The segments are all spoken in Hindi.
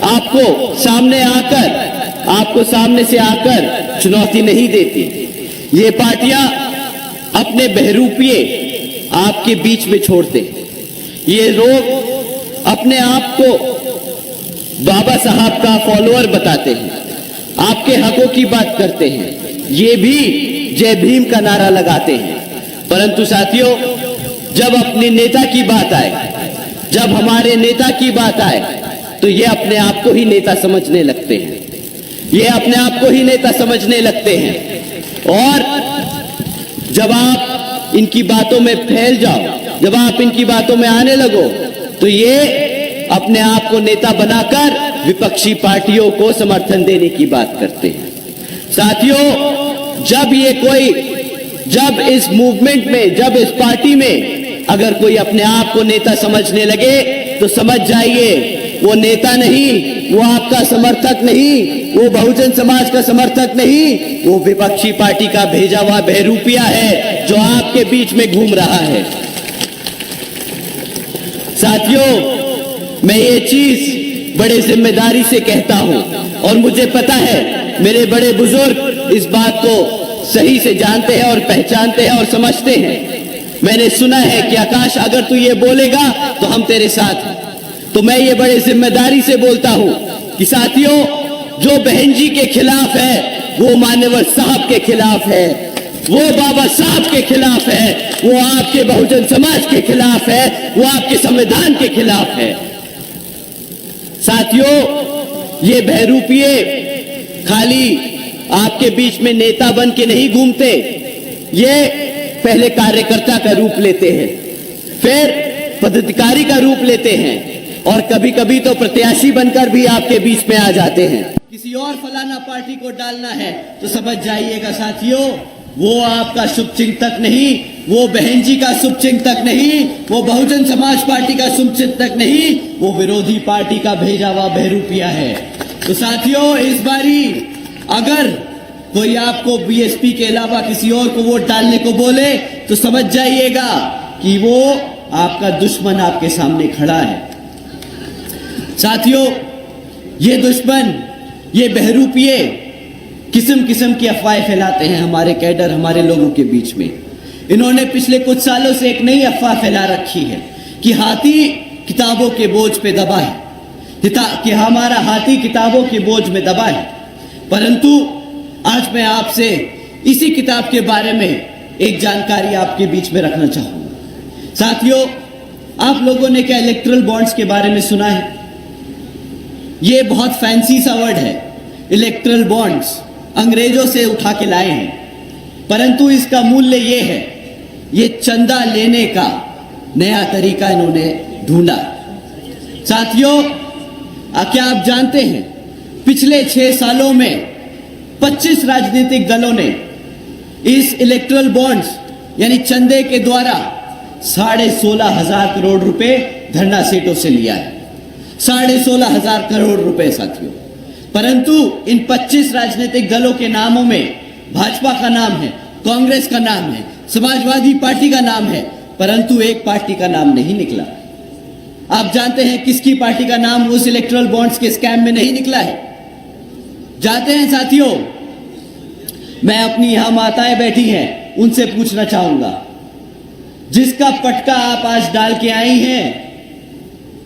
आपको सामने से आकर चुनौती नहीं देती। ये पार्टियां अपने बहरूपिये आपके बीच में छोड़ते हैं। ये लोग अपने आप को बाबा साहब का फॉलोअर बताते हैं, आपके हकों की बात करते हैं, ये भी जय भीम का नारा लगाते हैं। परंतु साथियों, जब अपने नेता की बात आए, जब हमारे नेता की बात आए, तो ये अपने आप को ही नेता समझने लगते हैं। ये अपने आप को ही नेता समझने लगते हैं। और जब आप इनकी बातों में फैल जाओ, जब आप इनकी बातों में आने लगो, तो ये अपने आप को नेता बनाकर विपक्षी पार्टियों को समर्थन देने की बात करते हैं। साथियों, जब इस मूवमेंट में, जब इस पार्टी में अगर कोई अपने आप को नेता समझने लगे, तो समझ जाइए वो नेता नहीं, वो आपका समर्थक नहीं, वो बहुजन समाज का समर्थक नहीं, वो विपक्षी पार्टी का भेजा हुआ बहरूपिया है जो आपके बीच में घूम रहा है। साथियों, मैं ये चीज बड़े जिम्मेदारी से कहता हूं और मुझे पता है मेरे बड़े बुजुर्ग इस बात को सही से जानते हैं और पहचानते हैं और समझते हैं। मैंने सुना है कि आकाश, अगर तू ये बोलेगा तो हम तेरे साथ हैं। तो मैं ये बड़े जिम्मेदारी से बोलता हूं कि साथियों, जो बहन जी के खिलाफ है वो मान्यवर साहब के खिलाफ है, वो बाबा साहब के खिलाफ है, वो आपके बहुजन समाज के खिलाफ है, वो आपके संविधान के खिलाफ है। साथियों, ये बहरूपिये खाली आपके बीच में नेता बन के नहीं घूमते, ये पहले कार्यकर्ता का रूप लेते हैं, फिर पदाधिकारी का रूप लेते हैं और कभी कभी तो प्रत्याशी बनकर भी आपके बीच में आ जाते हैं। किसी और फलाना पार्टी को डालना है तो समझ जाइएगा साथियों, वो आपका शुभचिंतक नहीं, वो बहन जी का शुभचिंतक नहीं, वो बहुजन समाज पार्टी का शुभचिंतक नहीं, वो विरोधी पार्टी का भेजा हुआ बहरूपिया है। तो साथियों, इस बारी अगर कोई आपको बीएसपी के अलावा किसी और को वोट डालने को बोले, तो समझ जाइएगा कि वो आपका दुश्मन आपके सामने खड़ा है। साथियों, ये दुश्मन, ये बहरूपिये किस्म किस्म की अफवाहें फैलाते हैं हमारे कैडर, हमारे लोगों के बीच में। इन्होंने पिछले कुछ सालों से एक नई अफवाह फैला रखी है कि हाथी किताबों के बोझ पे दबा है, कि हमारा हाथी किताबों के बोझ में दबा है। परंतु आज मैं आपसे इसी किताब के बारे में एक जानकारी आपके बीच में रखना चाहूंगा। साथियों, आप लोगों ने क्या इलेक्ट्रल बॉन्ड्स के बारे में सुना है? ये बहुत फैंसी सा वर्ड है, इलेक्ट्रल बॉन्ड्स अंग्रेजों से उठा के लाए हैं, परंतु इसका मूल्य ये है, ये चंदा लेने का नया तरीका इन्होंने ढूंढा। साथियों, क्या आप जानते हैं पिछले 6 सालों में 25 राजनीतिक दलों ने इस इलेक्ट्रल बॉन्ड्स यानी चंदे के द्वारा 16,500 करोड़ रुपए धरना सेठों से लिया है। 16,500 करोड़ रुपए साथियों। परंतु इन 25 राजनीतिक दलों के नामों में भाजपा का नाम है, कांग्रेस का नाम है, समाजवादी पार्टी का नाम है, परंतु एक पार्टी का नाम नहीं निकला। आप जानते हैं किसकी पार्टी का नाम उस इलेक्ट्रल बॉन्ड्स के स्कैम में नहीं निकला है? जानते हैं साथियों, मैं अपनी यहां माताएं बैठी हैं उनसे पूछना चाहूंगा, जिसका पटका आप आज डाल के आई हैं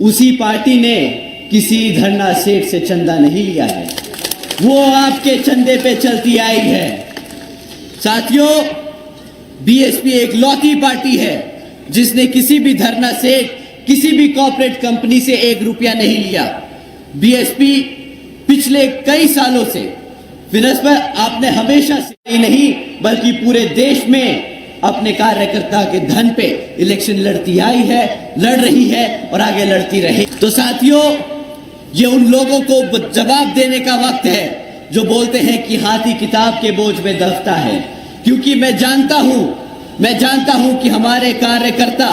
उसी पार्टी ने किसी धरना सेठ से चंदा नहीं लिया है, वो आपके चंदे पे चलती आई है। साथियों, बीएसपी एक लौती पार्टी है जिसने किसी भी धरना सेठ, किसी भी कॉर्पोरेट कंपनी से 1 रुपया नहीं लिया। बीएसपी पिछले कई सालों से विनस्पत आपने हमेशा से नहीं बल्कि पूरे देश में अपने कार्यकर्ता के धन पे इलेक्शन लड़ती आई है, लड़ रही है और आगे लड़ती रहे। तो साथियों, ये उन लोगों को जवाब देने का वक्त है जो बोलते हैं कि हाथी किताब के बोझ में दबता है, क्योंकि मैं जानता हूं कि हमारे कार्यकर्ता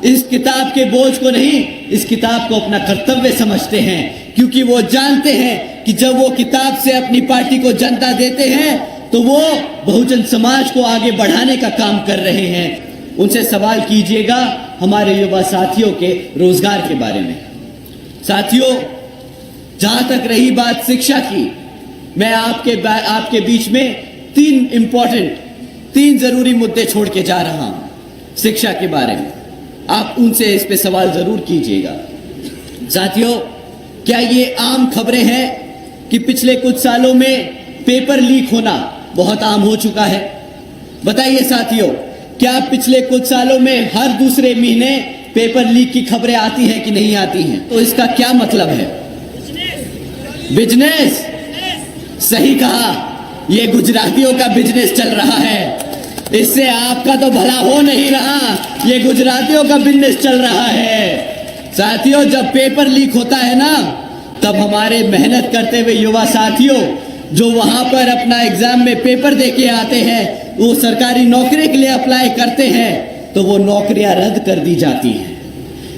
इस किताब के बोझ को नहीं, इस किताब को अपना कर्तव्य समझते हैं, क्योंकि वो जानते हैं कि जब वो किताब से अपनी पार्टी को जनता देते हैं तो वो बहुजन समाज को आगे बढ़ाने का काम कर रहे हैं। उनसे सवाल कीजिएगा हमारे युवा साथियों के रोजगार के बारे में। साथियों, जहां तक रही बात शिक्षा की, मैं आपके बीच में तीन जरूरी मुद्दे छोड़ के जा रहा हूं शिक्षा के बारे में। आप उनसे इस पे सवाल जरूर कीजिएगा। साथियों, क्या ये आम खबरें हैं कि पिछले कुछ सालों में पेपर लीक होना बहुत आम हो चुका है? बताइए साथियों, क्या पिछले कुछ सालों में हर दूसरे महीने पेपर लीक की खबरें आती हैं कि नहीं आती हैं? तो इसका क्या मतलब है? बिजनेस। सही कहा, ये गुजरातियों का बिजनेस चल रहा है। इससे आपका तो भला हो नहीं रहा, ये गुजरातियों का बिजनेस चल रहा है। साथियों, जब पेपर लीक होता है ना, तब हमारे मेहनत करते हुए युवा साथियों जो वहां पर अपना एग्जाम में पेपर देके आते हैं, वो सरकारी नौकरी के लिए अप्लाई करते हैं, तो वो नौकरियां रद्द कर दी जाती हैं।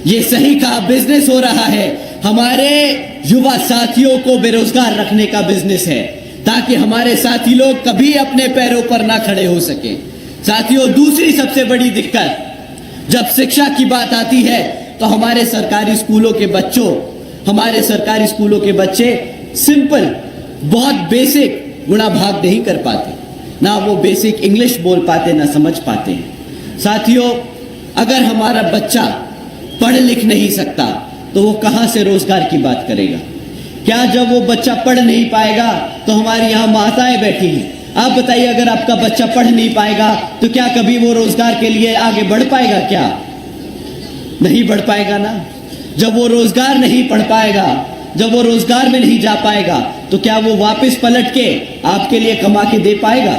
ये सही कहा, बिजनेस हो रहा है। हमारे युवा साथियों को बेरोजगार रखने का बिजनेस है, ताकि हमारे साथी लोग कभी अपने पैरों पर ना खड़े हो सके। साथियों, दूसरी सबसे बड़ी दिक्कत जब शिक्षा की बात आती है, तो हमारे सरकारी स्कूलों के बच्चे सिंपल, बहुत बेसिक गुणा भाग नहीं कर पाते, ना वो बेसिक इंग्लिश बोल पाते, ना समझ पाते हैं। साथियों, अगर हमारा बच्चा पढ़ लिख नहीं सकता तो वो कहां से रोजगार की बात करेगा? क्या जब वो बच्चा पढ़ नहीं पाएगा तो हमारी यहां माताएं बैठी हैं, आप बताइए, अगर आपका बच्चा पढ़ नहीं पाएगा तो क्या कभी वो रोजगार के लिए आगे बढ़ पाएगा? क्या नहीं बढ़ पाएगा ना। जब वो रोजगार नहीं पढ़ पाएगा, जब वो रोजगार में नहीं जा पाएगा, तो क्या वो वापस पलट के आपके लिए कमा के दे पाएगा?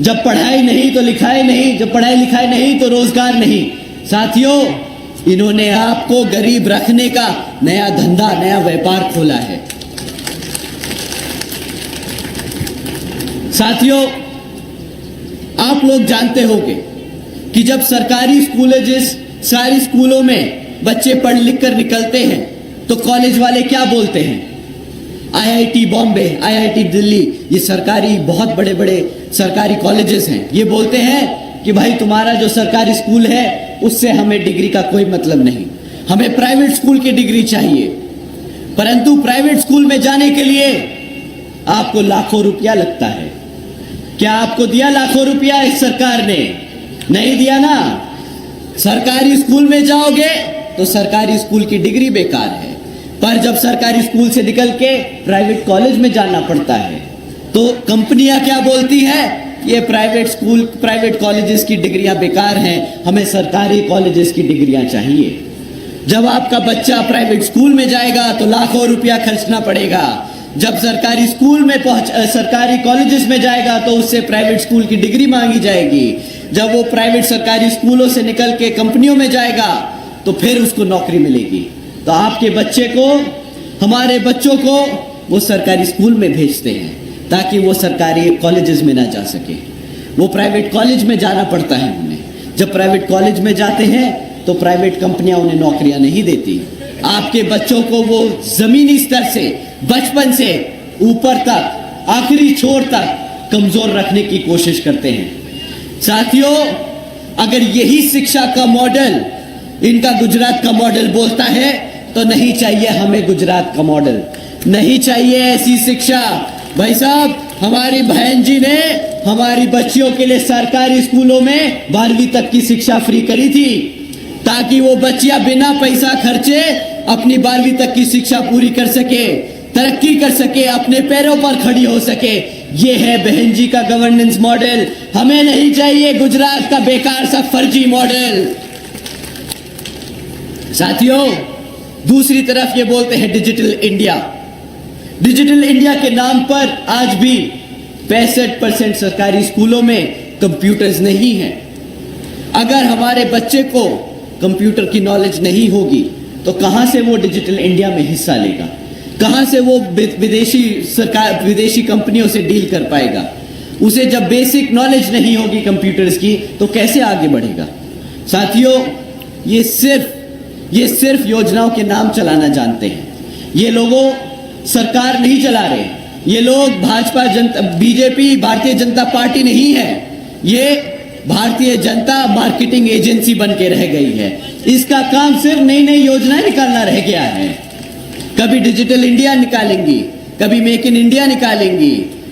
जब पढ़ाई नहीं तो लिखाई नहीं, जब पढ़ाई लिखाई नहीं तो रोजगार नहीं। साथियों, इन्होंने आपको गरीब रखने का नया धंधा, नया व्यापार खोला है। साथियों, आप लोग जानते होंगे कि जब सरकारी स्कूलों में बच्चे पढ़ लिख कर निकलते हैं तो कॉलेज वाले क्या बोलते हैं? आईआईटी बॉम्बे, आईआईटी दिल्ली, ये सरकारी, बहुत बड़े बड़े सरकारी कॉलेजेस हैं, ये बोलते हैं कि भाई तुम्हारा जो सरकारी स्कूल है उससे हमें डिग्री का कोई मतलब नहीं, हमें प्राइवेट स्कूल की डिग्री चाहिए। परंतु प्राइवेट स्कूल में जाने के लिए आपको लाखों रुपया लगता है। क्या आपको दिया लाखों रुपया इस सरकार ने? नहीं दिया ना। सरकारी स्कूल में जाओगे तो सरकारी स्कूल की डिग्री बेकार है, पर जब सरकारी स्कूल से निकल के प्राइवेट कॉलेज में जाना पड़ता है तो कंपनियां क्या बोलती है? ये प्राइवेट कॉलेजेस की डिग्रियां बेकार हैं, हमें सरकारी कॉलेजेस की डिग्रियां चाहिए। जब आपका बच्चा प्राइवेट स्कूल में जाएगा तो लाखों रुपया खर्चना पड़ेगा। जब सरकारी कॉलेजेस में जाएगा तो उससे प्राइवेट स्कूल की डिग्री मांगी जाएगी। जब वो प्राइवेट सरकारी स्कूलों से निकल के कंपनियों में जाएगा तो फिर उसको नौकरी मिलेगी। तो आपके बच्चे को, हमारे बच्चों को वो सरकारी स्कूल में भेजते हैं ताकि वो सरकारी कॉलेजेस में ना जा सके, वो प्राइवेट कॉलेज में जाना पड़ता है उन्हें। जब प्राइवेट कॉलेज में जाते हैं तो प्राइवेट कंपनियां उन्हें नौकरियां नहीं देती। आपके बच्चों को वो जमीनी स्तर से, बचपन से ऊपर तक, आखिरी छोर तक कमजोर रखने की कोशिश करते हैं। साथियों, अगर यही शिक्षा का मॉडल इनका गुजरात का मॉडल बोलता है तो नहीं चाहिए हमें गुजरात का मॉडल, नहीं चाहिए ऐसी शिक्षा। भाई साहब, हमारी बहन जी ने हमारी बच्चियों के लिए सरकारी स्कूलों में 12वीं तक की शिक्षा फ्री करी थी, ताकि वो बच्चियां बिना पैसा खर्चे अपनी 12वीं तक की शिक्षा पूरी कर सके, तरक्की कर सके, अपने पैरों पर खड़ी हो सके। ये है बहन जी का गवर्नेंस मॉडल। हमें नहीं चाहिए गुजरात का बेकार सा फर्जी मॉडल। साथियों, दूसरी तरफ ये बोलते हैं डिजिटल इंडिया। डिजिटल इंडिया के नाम पर आज भी 65% सरकारी स्कूलों में कंप्यूटर्स नहीं है। अगर हमारे बच्चे को कंप्यूटर की नॉलेज नहीं होगी तो कहां से वो डिजिटल इंडिया में हिस्सा लेगा? कहां से वो विदेशी कंपनियों से डील कर पाएगा? उसे जब बेसिक नॉलेज नहीं होगी कंप्यूटर्स की तो कैसे आगे बढ़ेगा? साथियों, ये सिर्फ योजनाओं के नाम चलाना जानते हैं। ये लोगों सरकार नहीं चला रहे, ये लोग बीजेपी भारतीय जनता पार्टी नहीं है, ये भारतीय जनता मार्केटिंग एजेंसी बन के रह गई है। इसका काम सिर्फ नई नई योजनाएं निकालना रह गया है। कभी कभी डिजिटल इंडिया निकालेंगी, कभी मेक इन इंडिया निकालेंगी,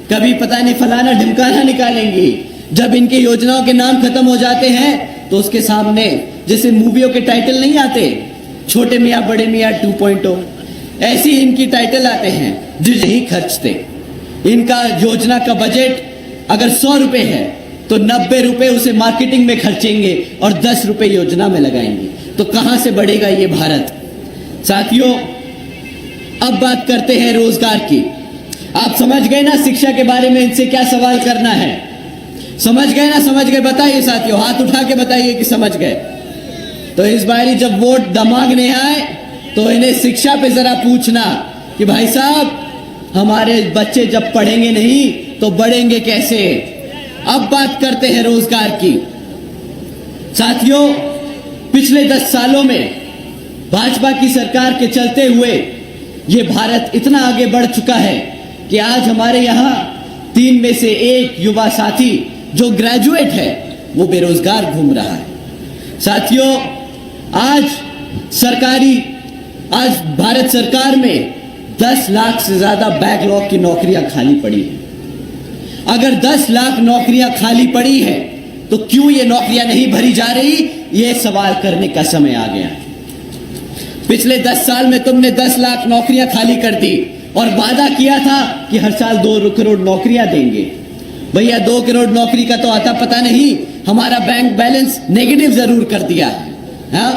कभी पता नहीं फलाना ढिमकाना निकालेंगी। जब इनके योजनाओं के नाम खत्म हो जाते हैं तो उसके सामने जैसे मूवियों के टाइटल नहीं आते, छोटे मियाँ बड़े मियाँ 2.0, ऐसी इनकी टाइटल आते हैं जो नहीं खर्चते। इनका योजना का बजट अगर 100 रुपए है तो 90 रुपए उसे मार्केटिंग में खर्चेंगे और 10 रुपए योजना में लगाएंगे। तो कहां से बढ़ेगा ये भारत? साथियों, अब बात करते हैं रोजगार की। आप समझ गए ना शिक्षा के बारे में इनसे क्या सवाल करना है? समझ गए ना? समझ गए? बताइए साथियों, हाथ उठा के बताइए कि समझ गए। तो इस बारी जब वोट मांगने आए तो इन्हें शिक्षा पे जरा पूछना कि भाई साहब, हमारे बच्चे जब पढ़ेंगे नहीं तो बढ़ेंगे कैसे? अब बात करते हैं रोजगार की। साथियों, पिछले 10 सालों में भाजपा की सरकार के चलते हुए ये भारत इतना आगे बढ़ चुका है कि आज हमारे यहां 3 में से 1 युवा साथी जो ग्रेजुएट है वो बेरोजगार घूम रहा है। साथियों, आज भारत सरकार में 10 लाख से ज्यादा बैकलॉग की नौकरियां खाली पड़ी हैं। अगर 10 लाख नौकरियां खाली पड़ी हैं तो क्यों ये नौकरियां नहीं भरी जा रही? ये सवाल करने का समय आ गया। पिछले 10 साल में तुमने 10 लाख नौकरियां खाली कर दी और वादा किया था कि हर साल 2 करोड़ नौकरियां देंगे। भैया 2 करोड़ नौकरी का तो आता पता नहीं, हमारा बैंक बैलेंस नेगेटिव जरूर कर दिया है। हाँ,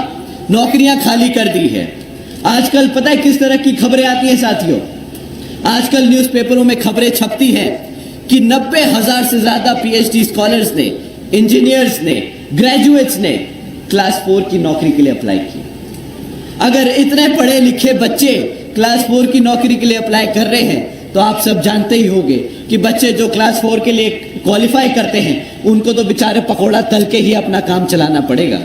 नौकरियां खाली कर दी है। आजकल पता है किस तरह की खबरें आती हैं साथियों? आजकल न्यूज़पेपरों में खबरें छपती हैं कि 90,000 से ज्यादा पीएचडी स्कॉलर्स ने, इंजीनियर्स ने, ग्रेजुएट्स ने क्लास 4 की नौकरी के लिए अप्लाई की। अगर इतने पढ़े लिखे बच्चे क्लास 4 की नौकरी के लिए अप्लाई कर रहे हैं तो आप सब जानते ही होंगे कि बच्चे जो क्लास 4 के लिए क्वालिफाई करते हैं उनको तो बेचारे पकोड़ा तल के ही अपना काम चलाना पड़ेगा।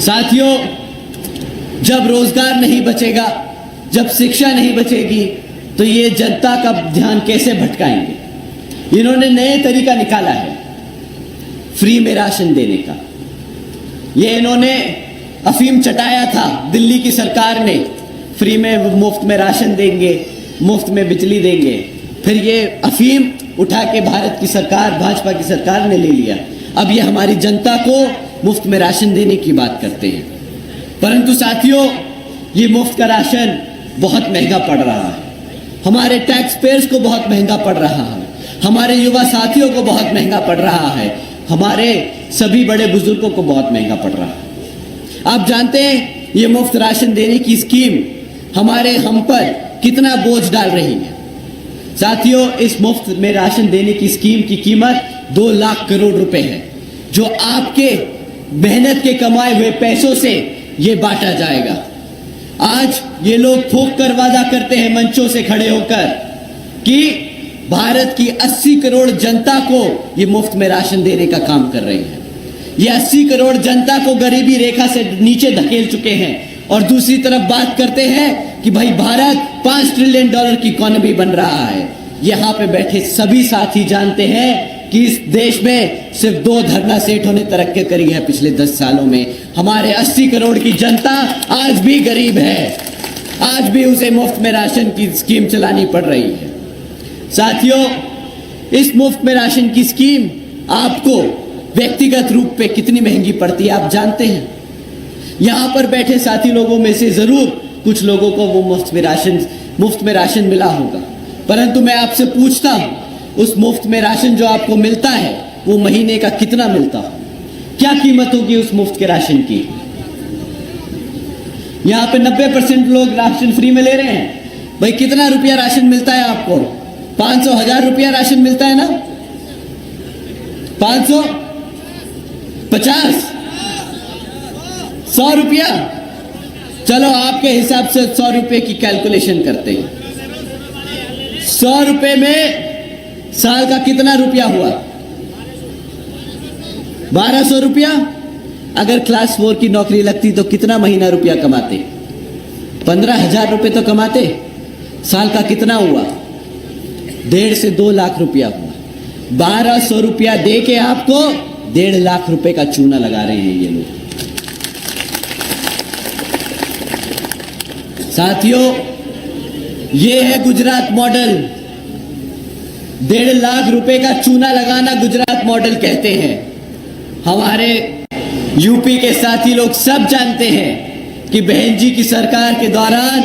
साथियों, जब रोजगार नहीं बचेगा, जब शिक्षा नहीं बचेगी तो ये जनता का ध्यान कैसे भटकाएंगे? इन्होंने नए तरीका निकाला है फ्री में राशन देने का। ये इन्होंने अफीम चटाया था, दिल्ली की सरकार ने फ्री में मुफ्त में राशन देंगे, मुफ्त में बिजली देंगे। फिर ये अफीम उठा के भारत की सरकार, भाजपा की सरकार ने ले लिया। अब ये हमारी जनता को मुफ्त में राशन देने की बात करते हैं। परंतु साथियों, ये मुफ्त का राशन बहुत महंगा पड़ रहा है, हमारे टैक्स पेयर्स को बहुत महंगा पड़ रहा है, हमारे युवा साथियों को बहुत महंगा पड़ रहा है, हमारे सभी बड़े बुजुर्गों को बहुत महंगा पड़ रहा है। आप जानते हैं ये मुफ्त राशन देने की स्कीम हम पर कितना बोझ डाल रही है? साथियों, इस मुफ्त में राशन देने की स्कीम की कीमत 2 लाख करोड़ रुपए है, जो आपके मेहनत के कमाए हुए पैसों से ये बांटा जाएगा। आज ये लोग ठोक कर वादा करते हैं मंचों से खड़े होकर कि भारत की 80 करोड़ जनता को ये मुफ्त में राशन देने का काम कर रहे हैं। ये 80 करोड़ जनता को गरीबी रेखा से नीचे धकेल चुके हैं और दूसरी तरफ बात करते हैं कि भाई भारत $5 ट्रिलियन की इकोनॉमी बन रहा है। यहाँ पे बैठे सभी साथी जानते हैं कि इस देश में सिर्फ 2 धरना सेठों ने तरक्की करी है पिछले 10 सालों में। हमारे 80 करोड़ की जनता आज भी गरीब है, आज भी उसे मुफ्त में राशन की स्कीम चलानी पड़ रही है। साथियों, इस मुफ्त में राशन की स्कीम आपको व्यक्तिगत रूप पे कितनी महंगी पड़ती है आप जानते हैं? यहां पर बैठे साथी लोगों में से जरूर कुछ लोगों को वो मुफ्त में राशन मिला होगा, परंतु मैं आपसे पूछता हूं, उस मुफ्त में राशन जो आपको मिलता है वो महीने का कितना मिलता हो? क्या कीमत होगी उस मुफ्त के राशन की? यहां पे 90% लोग राशन फ्री में ले रहे हैं। भाई कितना रुपया राशन मिलता है आपको? 500, 1000 रुपया राशन मिलता है ना? 500, 50, 100 रुपया? चलो आपके हिसाब से 100 रुपए की कैलकुलेशन करते हैं। 100 रुपए में साल का कितना रुपया हुआ? 1200 रुपया। अगर क्लास 4 की नौकरी लगती तो कितना महीना रुपया कमाते? 15,000 रुपए तो कमाते। साल का कितना हुआ? 1.5 से 2 लाख रुपया हुआ। 1200 रुपया दे के आपको 1.5 लाख रुपए का चूना लगा रहे हैं ये लोग। साथियों, ये है गुजरात मॉडल। 1.5 लाख रुपए का चूना लगाना गुजरात मॉडल कहते हैं। हमारे यूपी के साथी लोग सब जानते हैं कि बहन जी की सरकार के दौरान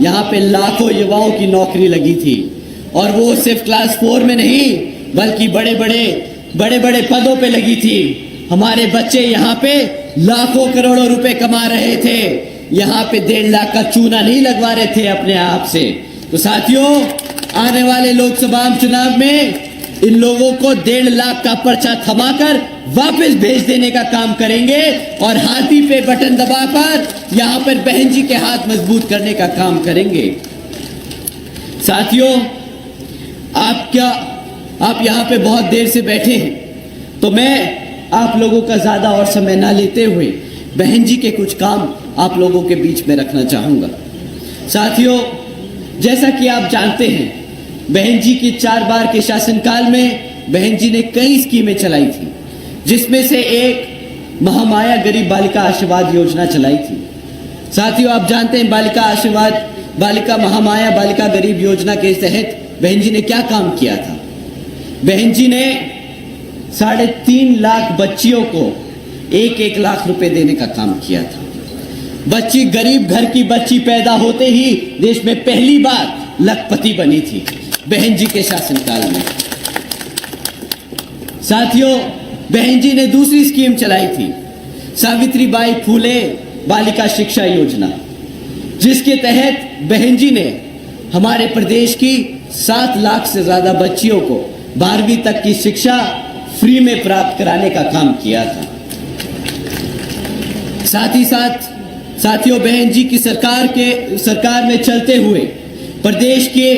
यहाँ पे लाखों युवाओं की नौकरी लगी थी, और वो सिर्फ क्लास 4 में नहीं बल्कि बड़े बड़े पदों पे लगी थी। हमारे बच्चे यहाँ पे लाखों करोड़ों रुपए कमा रहे थे, यहाँ पे 1.5 लाख का चूना नहीं लगवा रहे थे अपने आप से। तो साथियों, आने वाले लोकसभा चुनाव में इन लोगों को 1.5 लाख का पर्चा थमाकर वापस भेज देने का काम करेंगे, और हाथी पे बटन दबाकर यहाँ पर बहन जी के हाथ मजबूत करने का काम करेंगे। साथियों, आप यहाँ पे बहुत देर से बैठे हैं, तो मैं आप लोगों का ज्यादा और समय ना लेते हुए बहन जी के कुछ काम आप लोगों के बीच में रखना चाहूंगा। साथियों, जैसा कि आप जानते हैं, बहन जी की 4 बार के शासनकाल में बहन जी ने कई स्कीमें चलाई थी, जिसमें से एक महामाया गरीब बालिका आशीर्वाद योजना चलाई थी। साथियों, आप जानते हैं बालिका महामाया बालिका गरीब योजना के तहत बहन जी ने क्या काम किया था। बहन जी ने 3.5 लाख बच्चियों को 1-1 लाख रुपए देने का काम किया था। बच्ची, गरीब घर की बच्ची पैदा होते ही देश में पहली बार लखपति बनी थी बहन जी के शासनकाल में। साथियों, बहन जी ने दूसरी स्कीम चलाई थी, सावित्रीबाई फूले बालिका शिक्षा योजना, जिसके तहत बहन जी ने हमारे प्रदेश की 7 लाख से ज्यादा बच्चियों को 12वीं तक की शिक्षा फ्री में प्राप्त कराने का काम किया था। साथ ही साथियों, बहन जी की सरकार में चलते हुए प्रदेश के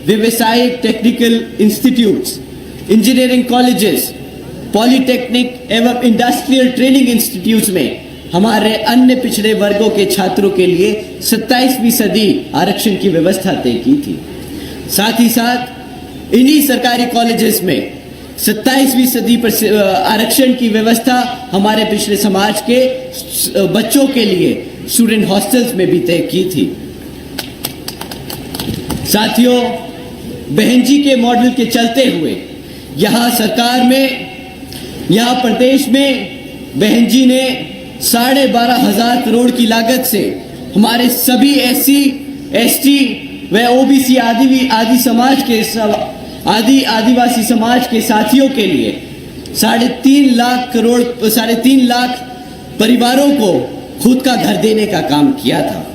व्यावसायिक technical institutes, engineering colleges, polytechnic एवं इंडस्ट्रियल ट्रेनिंग इंस्टीट्यूट्स में हमारे अन्य पिछड़े वर्गों के छात्रों के लिए 27% आरक्षण की व्यवस्था तय की थी। साथ ही साथ इन्हीं सरकारी कॉलेजेस में 27% आरक्षण की व्यवस्था हमारे पिछड़े समाज के बच्चों के लिए स्टूडेंट हॉस्टल्स में भी तय की थी। साथियों, बहन जी के मॉडल के चलते हुए यहाँ प्रदेश में बहन जी ने 12,500 करोड़ की लागत से हमारे सभी SC, ST व OBC आदिवासी समाज के साथियों के लिए 3.5 लाख परिवारों को खुद का घर देने का काम किया था।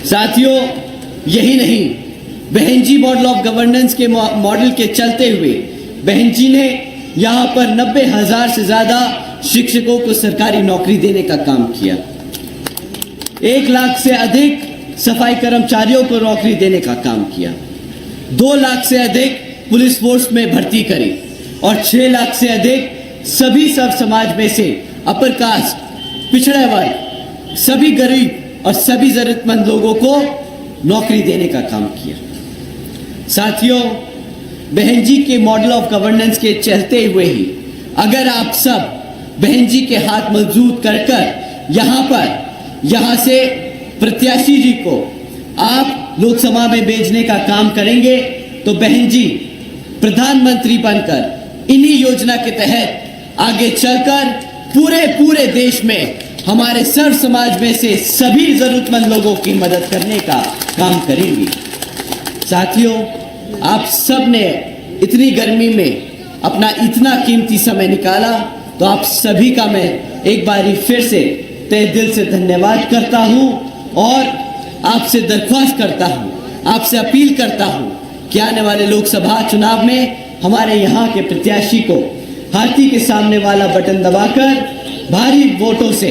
साथियों, यही नहीं, बहन जी मॉडल ऑफ गवर्नेंस के मॉडल के चलते हुए बहन जी ने यहाँ पर 90,000 से ज्यादा शिक्षकों को सरकारी नौकरी देने का काम किया। 1 लाख से अधिक सफाई कर्मचारियों को नौकरी देने का काम किया। 2 लाख से अधिक पुलिस फोर्स में भर्ती करी, और 6 लाख से अधिक सभी सब समाज में से अपर कास्ट, पिछड़ा वर्ग, सभी गरीब और सभी जरूरतमंद लोगों को नौकरी देने का काम किया। साथियों, बहन जी के मॉडल ऑफ गवर्नेंस के चलते हुए ही अगर आप सब बहन जी के हाथ मजबूत कर यहाँ से प्रत्याशी जी को आप लोकसभा में भेजने का काम करेंगे, तो बहन जी प्रधानमंत्री बनकर इन्हीं योजना के तहत आगे चलकर पूरे देश में हमारे सर्व समाज में से सभी जरूरतमंद लोगों की मदद करने का काम करेंगी। साथियों, आप सब ने इतनी गर्मी में अपना इतना कीमती समय निकाला, तो आप सभी का मैं एक बारी फिर से तहे दिल से धन्यवाद करता हूं, और आपसे दरख्वास्त करता हूं, आपसे अपील करता हूं कि आने वाले लोकसभा चुनाव में हमारे यहाँ के प्रत्याशी को हाथी के सामने वाला बटन दबाकर भारी वोटों से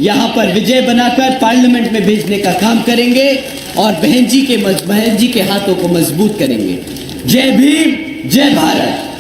यहाँ पर विजय बनाकर पार्लियामेंट में भेजने का काम करेंगे, और बहन जी के हाथों को मजबूत करेंगे। जय भीम, जय भारत।